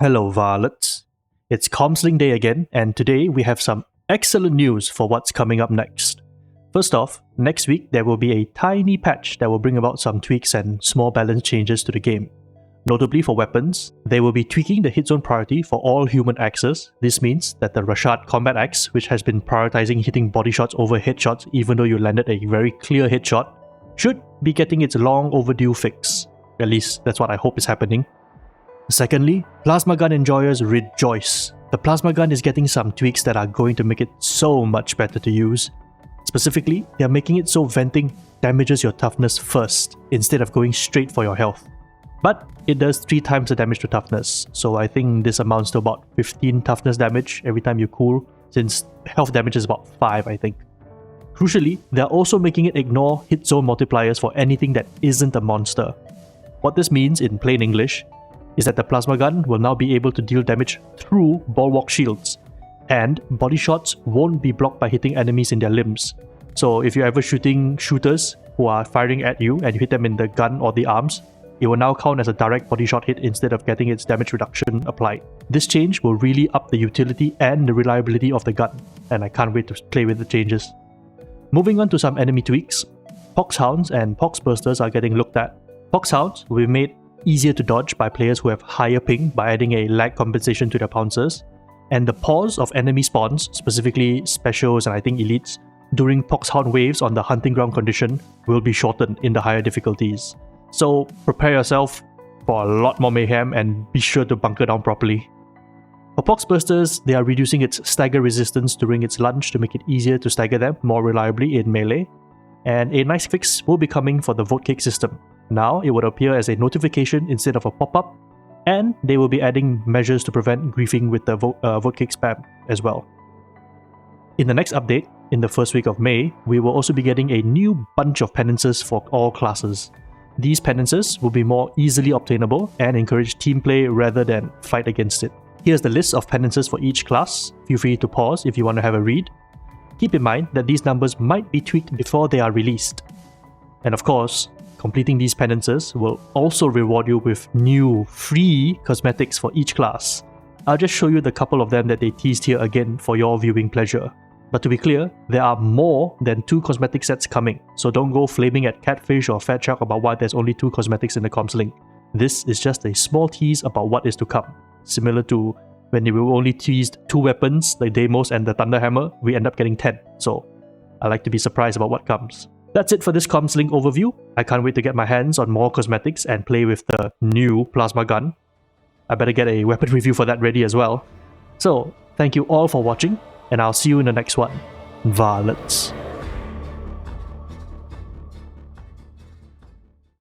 Hello, Varlets. It's Comsling Day again, and today we have some excellent news for what's coming up next. First off, next week there will be a tiny patch that will bring about some tweaks and small balance changes to the game. Notably for weapons, they will be tweaking the hit zone priority for all human axes. This means that the Rashad Combat Axe, which has been prioritizing hitting body shots over headshots even though you landed a very clear headshot, should be getting its long overdue fix. At least that's what I hope is happening. Secondly, plasma gun enjoyers rejoice. The plasma gun is getting some tweaks that are going to make it so much better to use. Specifically, they are making it so venting damages your toughness first instead of going straight for your health. But it does 3 times the damage to toughness, so I think this amounts to about 15 toughness damage every time you cool, since health damage is about 5 I think. Crucially, they are also making it ignore hit zone multipliers for anything that isn't a monster. What this means in plain English is that the plasma gun will now be able to deal damage through bulwark shields, and body shots won't be blocked by hitting enemies in their limbs. So if you're ever shooting shooters who are firing at you and you hit them in the gun or the arms, it will now count as a direct body shot hit instead of getting its damage reduction applied. This change will really up the utility and the reliability of the gun, and I can't wait to play with the changes. Moving on to some enemy tweaks, Poxhounds and Poxbursters are getting looked at. Poxhounds will be made easier to dodge by players who have higher ping by adding a lag compensation to their pouncers, and the pause of enemy spawns, specifically specials and I think elites, during Poxhound waves on the hunting ground condition will be shortened in the higher difficulties. So prepare yourself for a lot more mayhem and be sure to bunker down properly. For Poxbursters, they are reducing its stagger resistance during its lunge to make it easier to stagger them more reliably in melee, and a nice fix will be coming for the vote cake system. Now it would appear as a notification instead of a pop-up, and they will be adding measures to prevent griefing with the vote cake spam as well. In the next update, in the first week of May, we will also be getting a new bunch of penances for all classes. These penances will be more easily obtainable and encourage team play rather than fight against it. Here's the list of penances for each class. Feel free to pause if you want to have a read. Keep in mind that these numbers might be tweaked before they are released. And of course, completing these penances will also reward you with new free cosmetics for each class. I'll just show you the couple of them that they teased here again for your viewing pleasure. But to be clear, there are more than 2 cosmetic sets coming, so don't go flaming at Catfish or Fat Shark about why there's only 2 cosmetics in the comms link. This is just a small tease about what is to come. Similar to when we only teased 2 weapons, the Deimos and the Thunderhammer, we end up getting 10, so I like to be surprised about what comes. That's it for this comms link overview. I can't wait to get my hands on more cosmetics and play with the new plasma gun. I better get a weapon review for that ready as well. So, thank you all for watching, and I'll see you in the next one. Varlets.